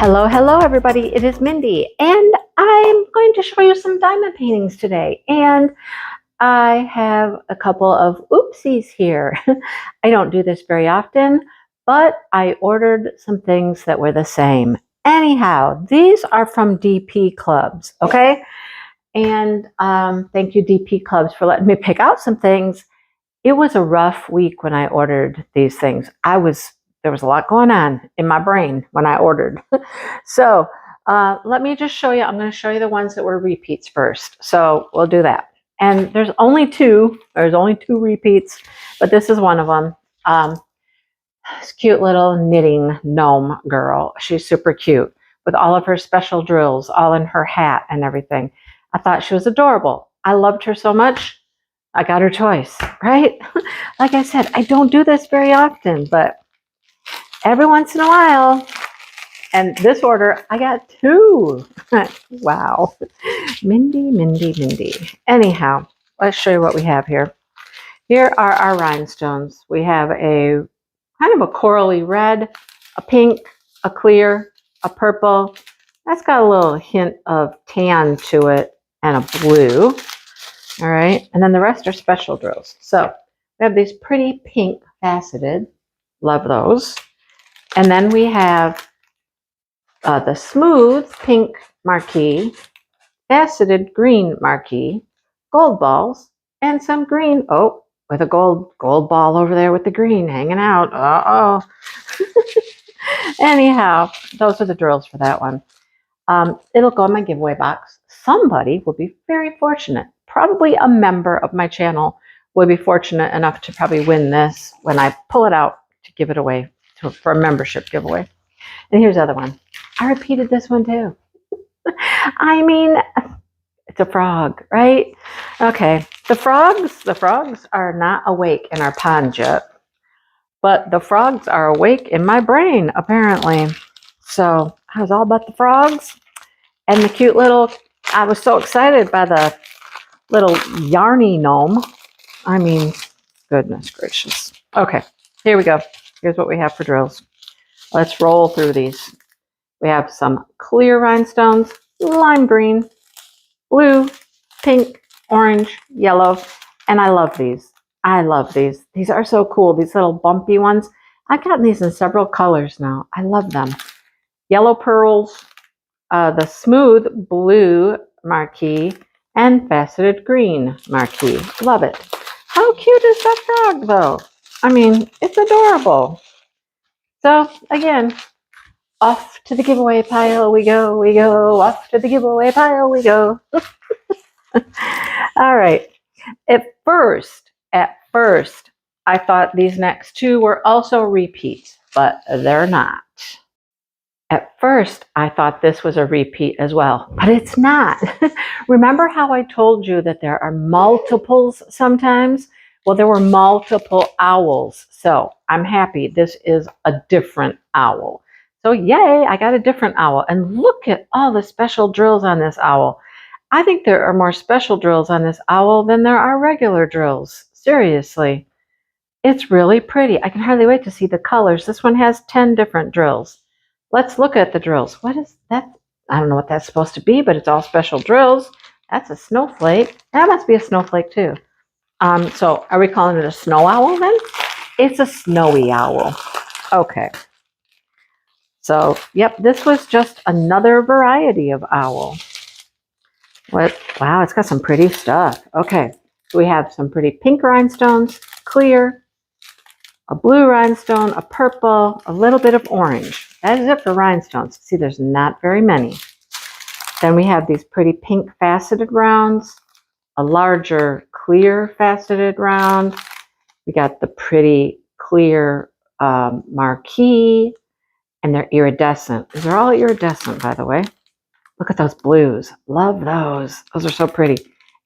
Hello, hello everybody, it is Mindy and I'm going to show you some diamond paintings today, and I have a couple of oopsies here. I don't do this very often, but I ordered some things that were the same. Anyhow, these are from DPClubs, okay? And thank you DPClubs for letting me pick out some things. It was a rough week when I ordered these things. There was a lot going on in my brain when I ordered. So let me just show you. I'm going to show you the ones that were repeats first. So we'll do that. And there's only two. There's only two repeats, but this is one of them. This cute little knitting gnome girl. She's super cute with all of her special drills, all in her hat and everything. I thought she was adorable. I loved her so much. I got her choice, right? Like I said, I don't do this very often, but every once in a while. And this order, I got two. Wow. Mindy. Anyhow, let's show you what we have here. Here are our rhinestones. We have a kind of a corally red, a pink, a clear, a purple. That's got a little hint of tan to it, and a blue. All right. And then the rest are special drills. So we have these pretty pink faceted. Love those. And then we have the smooth pink marquee, faceted green marquee, gold balls, and some green. Oh, with a gold ball over there with the green hanging out. Uh-oh. Anyhow, those are the drills for that one. It'll go in my giveaway box. Somebody will be very fortunate. Probably a member of my channel will be fortunate enough to probably win this when I pull it out to give it away for a membership giveaway. And here's the other one. I repeated this one too. I mean, it's a frog, right? Okay, the frogs are not awake in our pond yet, but the frogs are awake in my brain, apparently. So I was all about the frogs and the cute little, I was so excited by the little yarny gnome. I mean, goodness gracious. Okay, here we go. Here's what we have for drills. Let's roll through these. We have some clear rhinestones, lime green, blue, pink, orange, yellow, and I love these. I love these. These are so cool, these little bumpy ones. I've gotten these in several colors now. I love them. Yellow pearls, the smooth blue marquee, and faceted green marquee. Love it. How cute is that frog, though? I mean, it's adorable. So, again, off to the giveaway pile we go, off to the giveaway pile we go. All right. At first, I thought these next two were also repeats, but they're not. At first, I thought this was a repeat as well, but it's not. Remember how I told you that there are multiples sometimes? Well, there were multiple owls, so I'm happy this is a different owl. So yay, I got a different owl. And look at all the special drills on this owl. I think there are more special drills on this owl than there are regular drills. Seriously. It's really pretty. I can hardly wait to see the colors. This one has 10 different drills. Let's look at the drills. What is that? I don't know what that's supposed to be, but it's all special drills. That's a snowflake. That must be a snowflake too. So are we calling it a snow owl then? It's a snowy owl. Okay. So, yep, this was just another variety of owl. Wow, it's got some pretty stuff. Okay, so we have some pretty pink rhinestones, clear, a blue rhinestone, a purple, a little bit of orange. That is it for rhinestones. See, there's not very many. Then we have these pretty pink faceted rounds, a larger clear faceted round. We got the pretty clear marquee, and they're iridescent. These are all iridescent, by the way. Look at those blues. Love those. Those are so pretty.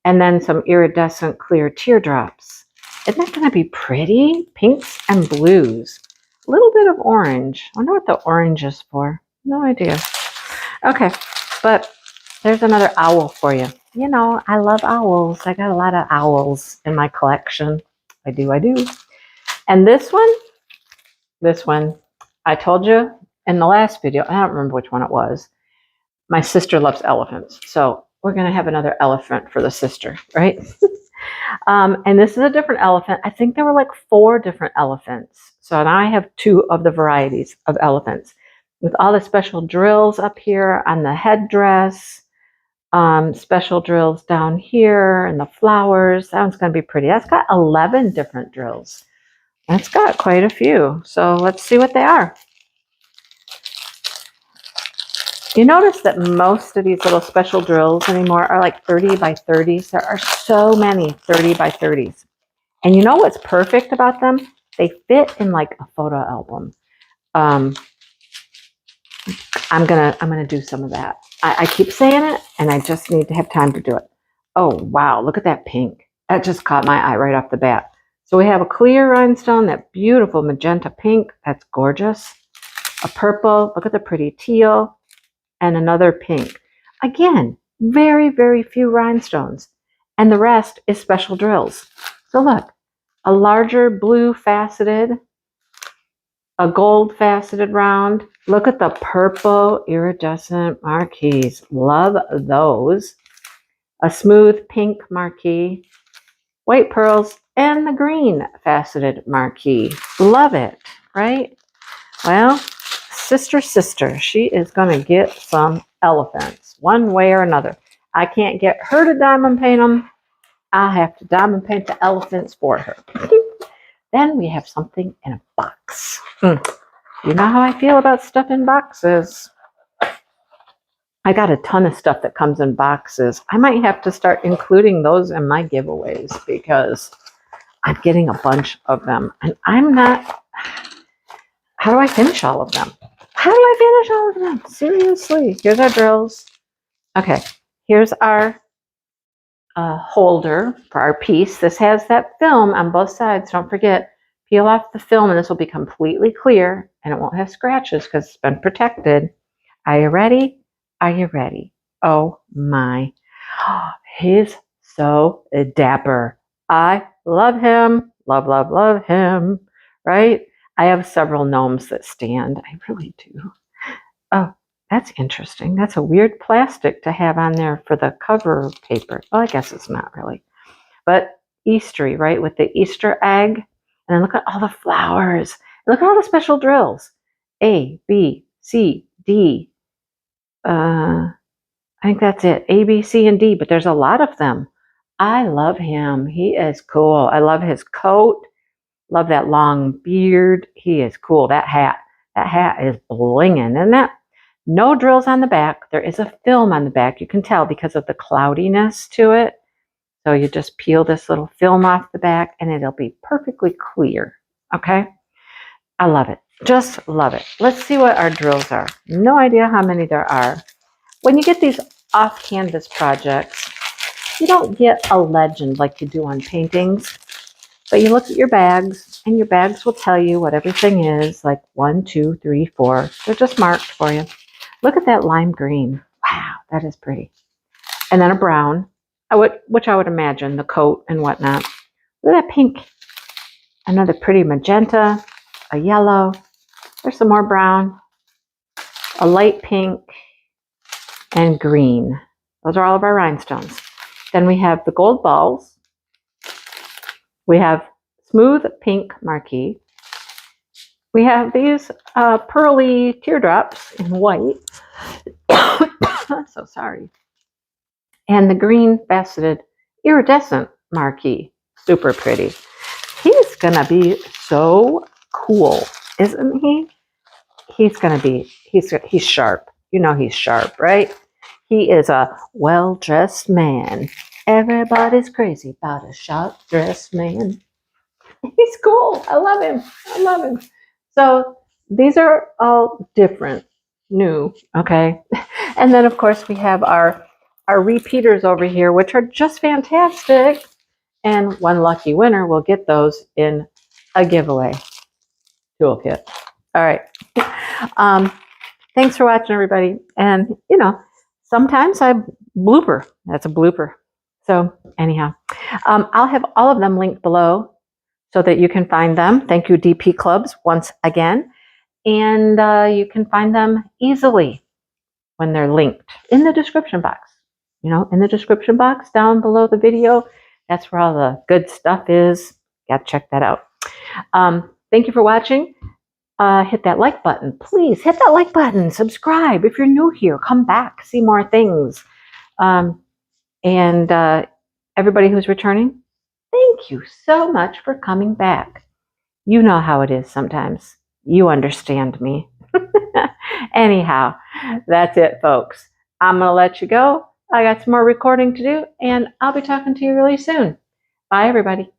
And then some iridescent clear teardrops. Isn't that going to be pretty? Pinks and blues. A little bit of orange. I wonder what the orange is for. No idea. Okay, but there's another owl for you. You know, I love owls. I got a lot of owls in my collection. I do. And this one, I told you in the last video, I don't remember which one it was, my sister loves elephants. So we're going to have another elephant for the sister, right? And this is a different elephant. I think there were like 4 different elephants. So now I have 2 of the varieties of elephants with all the special drills up here on the headdress, special drills down here and the flowers. That one's going to be pretty. That's got 11 different drills. That's got quite a few. So let's see what they are. You notice that most of these little special drills anymore are like 30 by 30s. There are so many 30 by 30s. And you know what's perfect about them? They fit in like a photo album. I'm gonna do some of that. I keep saying it, and I just need to have time to do it. Oh wow, look at that pink. That just caught my eye right off the bat. So we have a clear rhinestone, that beautiful magenta pink. That's gorgeous. A purple. Look at the pretty teal. And another pink. Again, very, very few rhinestones. And the rest is special drills. So look, a larger blue faceted, a gold faceted round. Look at the purple iridescent marquees. Love those. A smooth pink marquee, white pearls, and the green faceted marquee. Love it, right? Well, sister, she is going to get some elephants one way or another. I can't get her to diamond paint them. I have to diamond paint the elephants for her. Then we have something in a box. You know how I feel about stuff in boxes. I got a ton of stuff that comes in boxes. I might have to start including those in my giveaways because I'm getting a bunch of them. And I'm not... How do I finish all of them? How do I finish all of them? Seriously. Here's our drills. Okay. Here's our holder for our piece. This has that film on both sides. Don't forget, peel off the film and this will be completely clear and it won't have scratches because it's been protected. Are you ready? Are you ready? Oh my. He's so dapper. I love him. Love, love, love him. Right? I have several gnomes that stand. I really do. Oh, that's interesting. That's a weird plastic to have on there for the cover paper. Well, I guess it's not really. But Eastery, right, with the Easter egg. And then look at all the flowers. Look at all the special drills. A, B, C, D. I think that's it. A, B, C, and D. But there's a lot of them. I love him. He is cool. I love his coat. Love that long beard. He is cool. That hat is blinging, isn't it? No drills on the back. There is a film on the back. You can tell because of the cloudiness to it. So you just peel this little film off the back and it'll be perfectly clear. Okay? I love it. Just love it. Let's see what our drills are. No idea how many there are. When you get these off-canvas projects, you don't get a legend like you do on paintings. But you look at your bags, and your bags will tell you what everything is, like 1, 2, 3, 4. They're just marked for you. Look at that lime green. Wow, that is pretty. And then a brown, which I would imagine, the coat and whatnot. Look at that pink. Another pretty magenta, a yellow. There's some more brown, a light pink, and green. Those are all of our rhinestones. Then we have the gold balls. We have smooth pink marquee. We have these pearly teardrops in white. I'm so sorry. And the green faceted iridescent marquee. Super pretty. He's going to be so cool, isn't he? He's sharp. You know he's sharp, right? He is a well-dressed man. Everybody's crazy about a sharp-dressed man. He's cool. I love him. I love him. So these are all different, new, okay? And then, of course, we have our repeaters over here, which are just fantastic. And one lucky winner will get those in a giveaway toolkit. All right. Thanks for watching, everybody. And, you know, sometimes I blooper. That's a blooper. So anyhow, I'll have all of them linked below so that you can find them. Thank you, DPClubs, once again. and you can find them easily when they're linked in the description box. You know, in the description box down below the video, that's where all the good stuff is. Got to check that out. Thank you for watching. Hit that like button. Please hit that like button. Subscribe. If you're new here, come back. See more things. And everybody who's returning, thank you so much for coming back. You know how it is sometimes. You understand me. Anyhow, that's it, folks. I'm going to let you go. I got some more recording to do, and I'll be talking to you really soon. Bye, everybody.